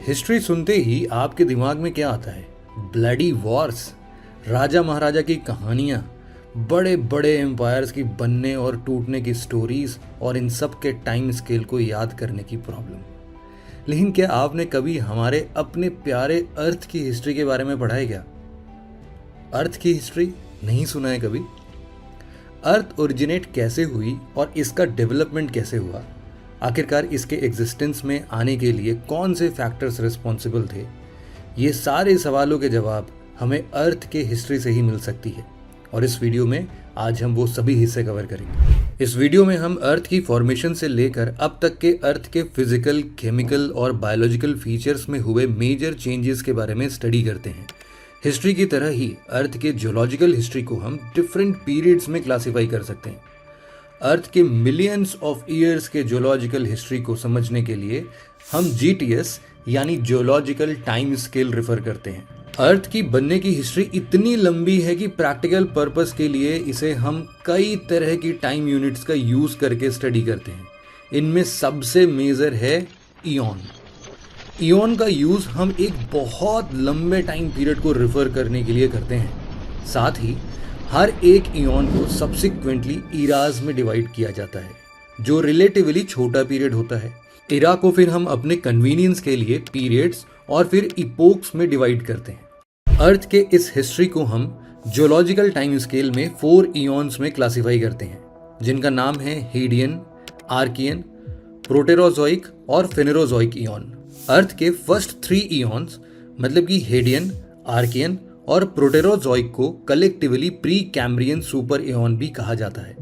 History सुनते ही आपके दिमाग में क्या आता है? ब्लडी वॉर्स, राजा महाराजा की कहानियाँ, बड़े बड़े एम्पायर्स की बनने और टूटने की स्टोरीज और इन सब के टाइम स्केल को याद करने की प्रॉब्लम। लेकिन क्या आपने कभी हमारे अपने प्यारे अर्थ की हिस्ट्री के बारे में पढ़ा है क्या? अर्थ की हिस्ट्री नहीं सुना है कभी? अर्थ ओरिजिनेट कैसे हुई और इसका डेवलपमेंट कैसे हुआ? आखिरकार इसके एग्जिस्टेंस में आने के लिए कौन से फैक्टर्स रिस्पॉन्सिबल थे? ये सारे सवालों के जवाब हमें अर्थ के हिस्ट्री से ही मिल सकती है और इस वीडियो में आज हम वो सभी हिस्से कवर करेंगे। इस वीडियो में हम अर्थ की फॉर्मेशन से लेकर अब तक के अर्थ के फिजिकल, केमिकल और बायोलॉजिकल फीचर्स में हुए मेजर चेंजेस के बारे में स्टडी करते हैं। हिस्ट्री की तरह ही अर्थ के जियोलॉजिकल हिस्ट्री को हम डिफरेंट पीरियड्स में क्लासिफाई कर सकते हैं। अर्थ के मिलियंस ऑफ ईयर्स के जियोलॉजिकल हिस्ट्री को समझने के लिए हम GTS यानी जियोलॉजिकल टाइम स्केल रेफर करते हैं। अर्थ की बनने की हिस्ट्री इतनी लंबी है कि प्रैक्टिकल पर्पस के लिए इसे हम कई तरह की टाइम यूनिट्स का यूज करके स्टडी करते हैं। इनमें सबसे मेजर है ईऑन। ईऑन का यूज हम एक बहुत लंबे टाइम पीरियड को रेफर करने के लिए करते हैं। साथ ही हर एक ईऑन को सब्सिक्वेंटली इराज में डिवाइड किया जाता है, जो रिलेटिवली छोटा पीरियड होता है। इरा को फिर हम अपने कन्वीनियंस के लिए पीरियड्स और फिर इपोक्स में डिवाइड करते हैं। अर्थ के इस हिस्ट्री को हम जियोलॉजिकल टाइम स्केल में 4 ईऑन्स में क्लासिफाई करते हैं, जिनका नाम है हेडियन, आर्कियन, प्रोटेरोजोइक और फेनेरोजोइक ईऑन। अर्थ के फर्स्ट 3 ईऑन्स मतलब कि हेडियन, आर्कियन और प्रोटेरोजोइक को collectively pre Cambrian super ion भी कहा जाता है।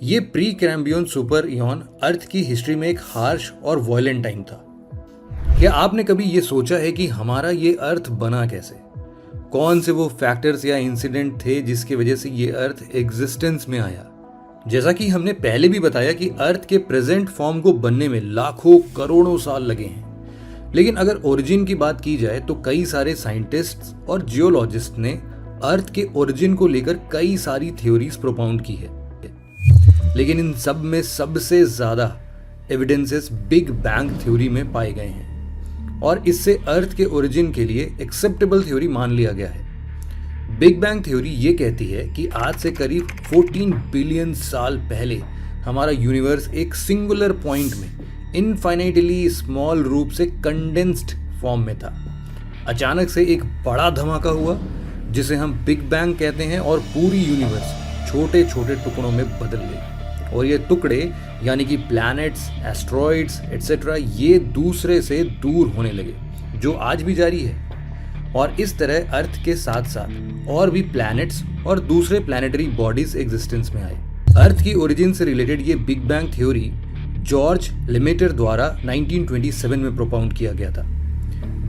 ये प्री कैम्ब्रियन सुपर इयॉन अर्थ की हिस्ट्री में एक हार्श और वॉयलेंट टाइम था। क्या आपने कभी ये सोचा है कि हमारा ये अर्थ बना कैसे? कौन से वो फैक्टर्स या इंसिडेंट थे जिसकी वजह से ये अर्थ एग्जिस्टेंस में आया? जैसा कि हमने पहले भी बताया कि अर्थ के प्रेजेंट फॉर्म को बनने में लाखों करोड़ों साल लगे हैं। लेकिन अगर ओरिजिन की बात की जाए तो कई सारे साइंटिस्ट्स और जियोलॉजिस्ट ने अर्थ के ओरिजिन को लेकर कई सारी थ्योरीज प्रोपाउंड की है। लेकिन इन सब में सबसे ज्यादा एविडेंसेस बिग बैंग थ्योरी में पाए गए हैं और इससे अर्थ के ओरिजिन के लिए एक्सेप्टेबल थ्योरी मान लिया गया है। बिग बैंग थ्योरी ये कहती है कि आज से करीब 14 बिलियन साल पहले हमारा यूनिवर्स एक सिंगुलर पॉइंट में इनफाइनाइटली स्मॉल रूप से कंडेंस्ड फॉर्म में था। अचानक से एक बड़ा धमाका हुआ जिसे हम बिग बैंग कहते हैं और पूरी यूनिवर्स छोटे छोटे टुकड़ों में बदल गई और ये टुकड़े यानी कि प्लैनेट्स, एस्ट्रॉइड्स एटसेट्रा ये दूसरे से दूर होने लगे, जो आज भी जारी है। और इस तरह अर्थ के साथ साथ और भी प्लैनेट्स और दूसरे प्लैनेटरी बॉडीज एग्जिस्टेंस में आए। अर्थ की ओरिजिन से रिलेटेड ये बिग बैंग थ्योरी जॉर्ज लेमेटर द्वारा 1927 में प्रोपाउंड किया गया था।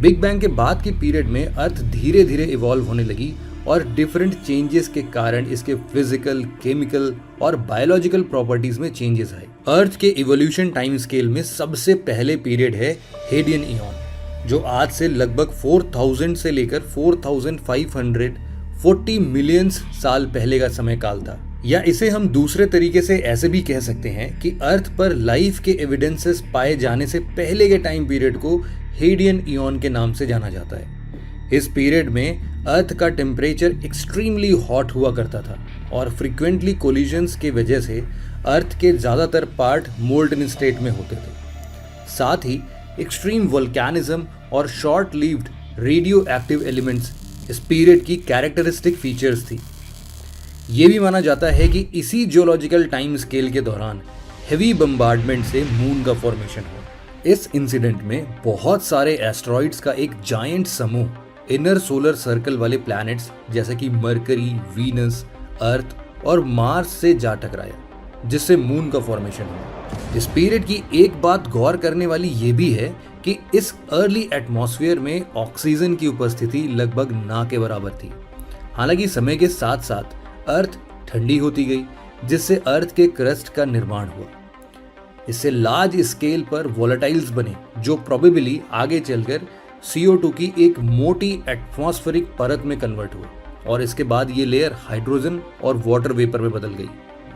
बिग बैंग के बाद के पीरियड में अर्थ धीरे धीरे इवॉल्व होने लगी और डिफरेंट चेंजेस के कारण इसके फिजिकल, केमिकल और बायोलॉजिकल प्रॉपर्टीज में चेंजेस आए। अर्थ के इवोल्यूशन टाइम स्केल में सबसे पहले पीरियड है हेडियन ईऑन, जो आज से लगभग 4000 से लेकर 4540 मिलियन साल पहले का समय काल था। या इसे हम दूसरे तरीके से ऐसे भी कह सकते हैं कि अर्थ पर लाइफ के एविडेंसेस पाए जाने से पहले के टाइम पीरियड को हेडियन ईऑन के नाम से जाना जाता है। इस पीरियड में अर्थ का टेम्परेचर एक्सट्रीमली हॉट हुआ करता था और फ्रीक्वेंटली कोलिजन्स की वजह से अर्थ के ज़्यादातर पार्ट मोल्टन स्टेट में होते थे। साथ ही एक्सट्रीम वोल्केनिज्म और short lived radio active elements इस पीरियड की कैरेक्टरिस्टिक फीचर्स थी। ये भी माना जाता है कि इसी जियोलॉजिकल टाइम स्केल के दौरान हेवी बम्बार्डमेंट से मून का फॉर्मेशन हुआ। इस इंसिडेंट में बहुत सारे एस्ट्रॉइड्स का एक जायंट समूह इनर सोलर सर्कल वाले प्लैनेट्स जैसे कि मरकरी, वीनस, अर्थ और मार्स से जा टकराया, जिससे मून का फॉर्मेशन हुआ। इस पीरियड की एक बात गौर करने वाली ये भी है कि इस अर्ली एटमॉस्फेयर में ऑक्सीजन की उपस्थिति लगभग ना के बराबर थी। हालांकि समय के साथ साथ अर्थ ठंडी होती गई, जिससे अर्थ के क्रस्ट का निर्माण हुआ। इससे लार्ज स्केल पर वोलेटाइल्स बने, जो प्रोबेबली आगे चलकर CO2 की एक मोटी एटमॉस्फेरिक परत में कन्वर्ट हुए और इसके बाद ये लेयर हाइड्रोजन और वाटर वेपर में बदल गई।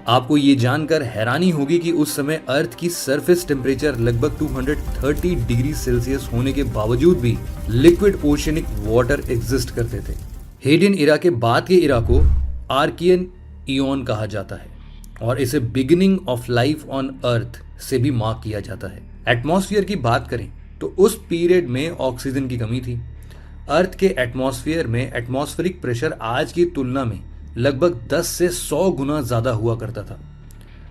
आपको ये जानकर हैरानी होगी कि उस समय अर्थ की सरफेस टेम्परेचर लगभग 230 डिग्री सेल्सियस होने के बावजूद भी लिक्विड ओशियनिक वाटर एग्जिस्ट करते थे। हेडियन इरा के बाद के इरा को आर्कियन इयॉन कहा जाता है और इसे beginning of life on earth से भी मार्क किया जाता है। एटमॉस्फेयर की बात करें तो उस पीरियड में ऑक्सीजन की कमी थी। अर्थ के एटमॉस्फेयर में एटमॉस्फेरिक प्रेशर आज की तुलना में लगभग 10 से 100 गुना ज्यादा हुआ करता था।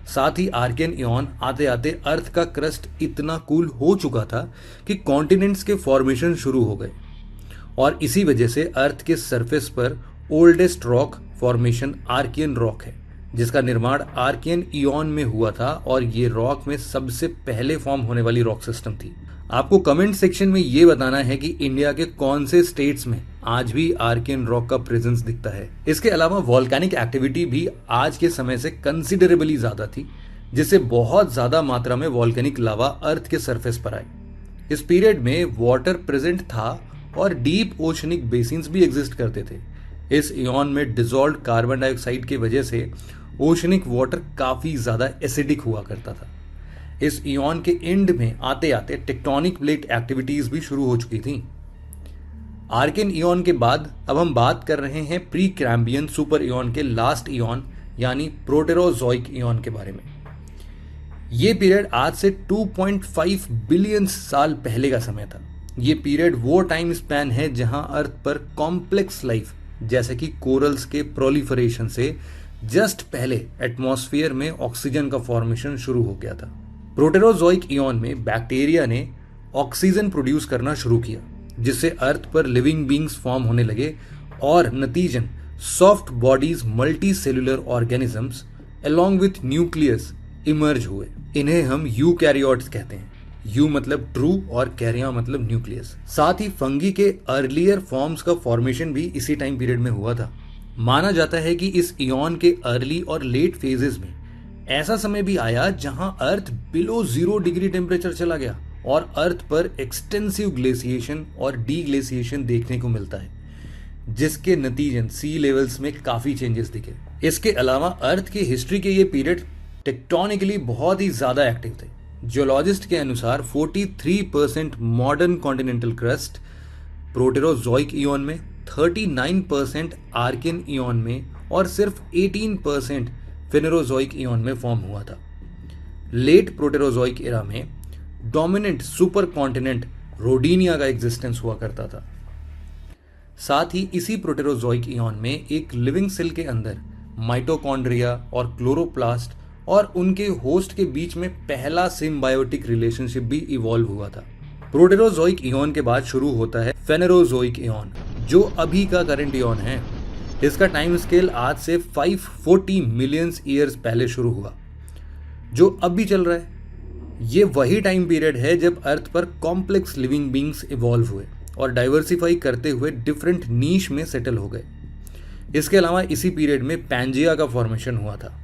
साथ ही आर्कियन इयॉन आते आते अर्थ का क्रस्ट इतना कूल हो चुका था कि कॉन्टिनेंट्स के फॉर्मेशन शुरू हो गए और इसी वजह से अर्थ के सरफेस पर oldest rock formation Archaean rock है, जिसका निर्माण आर्कियन इयॉन में हुआ था और ये रॉक में सबसे पहले फॉर्म होने वाली रॉक सिस्टम थी। आपको कमेंट सेक्शन में ये बताना है कि इंडिया के कौन से स्टेट्स में आज भी आर्कियन रॉक का प्रेजेंस दिखता है। इसके अलावा वॉल्केनिक एक्टिविटी भी आज के समय से कंसिडरेबली ज्यादा थी, जिससे बहुत ज्यादा मात्रा में वॉल्केनिक लावा अर्थ के सरफेस पर आए। इस पीरियड में वाटर प्रेजेंट था और डीप ओशनिक बेसिन्स भी एग्जिस्ट करते थे। इस इयॉन में डिसॉल्व्ड कार्बन डाइऑक्साइड की वजह से ओशनिक वाटर काफी ज्यादा एसिडिक हुआ करता था। इस इयॉन के एंड में आते आते टेक्टोनिक प्लेट एक्टिविटीज भी शुरू हो चुकी थी। आर्कियन इयॉन के बाद अब हम बात कर रहे हैं प्री कैम्बियन सुपर इयॉन के लास्ट इयॉन यानी प्रोटेरोजोइक इयॉन के बारे में। यह पीरियड आज से 2.5 बिलियन साल पहले का समय था। यह पीरियड वो टाइम स्पैन है जहां अर्थ पर कॉम्प्लेक्स लाइफ जैसे कि कोरल्स के प्रोलिफरेशन से जस्ट पहले एटमॉस्फेयर में ऑक्सीजन का फॉर्मेशन शुरू हो गया था। प्रोटेरोजोइक इयॉन में बैक्टीरिया ने ऑक्सीजन प्रोड्यूस करना शुरू किया, जिससे अर्थ पर लिविंग बींग्स फॉर्म होने लगे और नतीजन soft bodies multicellular organisms along with nucleus emerge हुए। इन्हें हम यूकैरियोट्स कहते हैं। यू मतलब ट्रू और कैरिया मतलब न्यूक्लियस। साथ ही फंगी के अर्लियर फॉर्म्स का फॉर्मेशन भी इसी टाइम पीरियड में हुआ था। माना जाता है कि इस इयॉन के अर्ली और लेट फेजेस में ऐसा समय भी आया जहां अर्थ बिलो 0 डिग्री टेम्परेचर चला गया और अर्थ पर एक्सटेंसिव ग्लेशिएशन और डीग्लेशिएशन देखने को मिलता है, जिसके नतीजन सी लेवल्स में काफी चेंजेस दिखे। इसके अलावा अर्थ की हिस्ट्री के ये पीरियड टेक्टोनिकली बहुत ही ज्यादा एक्टिव थे। जियोलॉजिस्ट के अनुसार 43% modern continental crust Proterozoic ion में, 39% आर्कियन इयॉन में और सिर्फ 18% फेनेरोजोइक इयॉन में फॉर्म हुआ था। लेट प्रोटेरोजोइक एरा में डोमिनेंट सुपर कॉन्टिनेंट रोडिनिया का एग्जिस्टेंस हुआ करता था। साथ ही इसी प्रोटेरोजोइक इयॉन में एक लिविंग सेल के अंदर माइटोकॉन्ड्रिया और क्लोरोप्लास्ट और उनके होस्ट के बीच में पहला सिम्बायोटिक रिलेशनशिप भी इवॉल्व हुआ था। प्रोटेरोजोइक इयॉन के बाद शुरू होता है फेनेरोजोइक इयॉन, जो अभी का करंट इयॉन है। इसका टाइम स्केल आज से 540 मिलियन ईयर्स पहले शुरू हुआ, जो अब भी चल रहा है। ये वही टाइम पीरियड है जब अर्थ पर कॉम्प्लेक्स लिविंग बींग्स इवॉल्व हुए और डाइवर्सिफाई करते हुए डिफरेंट नीश में सेटल हो गए। इसके अलावा इसी पीरियड में पैंजिया का फॉर्मेशन हुआ था,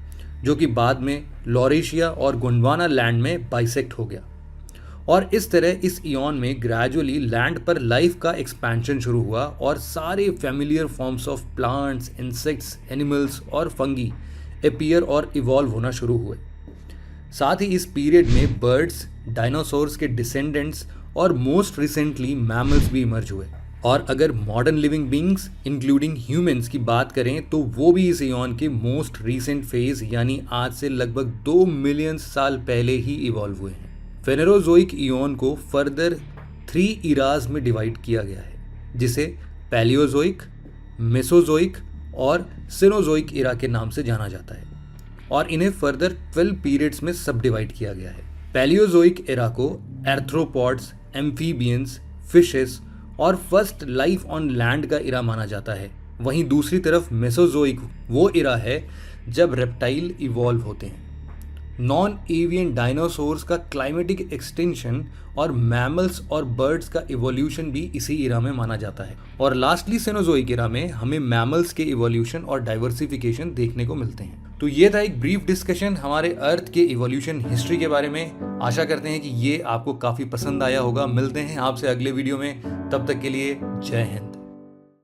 जो कि बाद में लॉरेशिया और गोंडवाना लैंड में बाइसेक्ट हो गया। और इस तरह इस इयॉन में ग्रेजुअली लैंड पर लाइफ का एक्सपेंशन शुरू हुआ और सारे familiar forms of plants, insects, animals और फंगी अपीयर और इवॉल्व होना शुरू हुए। साथ ही इस पीरियड में बर्ड्स, डायनासोर्स के डिसेंडेंट्स और मोस्ट रिसेंटली मैमल्स भी इमर्ज हुए। और अगर modern living beings including humans की बात करें तो वो भी इस इयॉन के मोस्ट रीसेंट फेज यानी आज से लगभग 2 मिलियन साल पहले ही इवॉल्व हुए हैं। फेनेरोजोइक इयॉन को फर्दर 3 इराज में डिवाइड किया गया है, जिसे पैलियोजोइक, मेसोजोइक और सिनोजोइक इरा के नाम से जाना जाता है और इन्हें फर्दर 12 पीरियड्स में सब डिवाइड किया गया है। पैलियोजोइक इरा को एर्थ्रोपॉड्स, एम्फीबियंस, फिशेस और फर्स्ट लाइफ ऑन लैंड का इरा माना जाता है। वहीं दूसरी तरफ मेसोजोइक वो इरा है जब रेप्टाइल इवॉल्व होते हैं। नॉन एवियन डायनासोर्स का क्लाइमेटिक एक्सटेंशन और मैमल्स और बर्ड्स का इवोल्यूशन भी इसी इरा में माना जाता है। और लास्टली सेनोजोइक इरा में हमें मैमल्स के इवोल्यूशन और डाइवर्सिफिकेशन देखने को मिलते हैं। तो ये था एक ब्रीफ डिस्कशन हमारे अर्थ के इवोल्यूशन हिस्ट्री के बारे में। आशा करते हैं कि ये आपको काफ़ी पसंद आया होगा। मिलते हैं आपसे अगले वीडियो में, तब तक के लिए जय हिंद।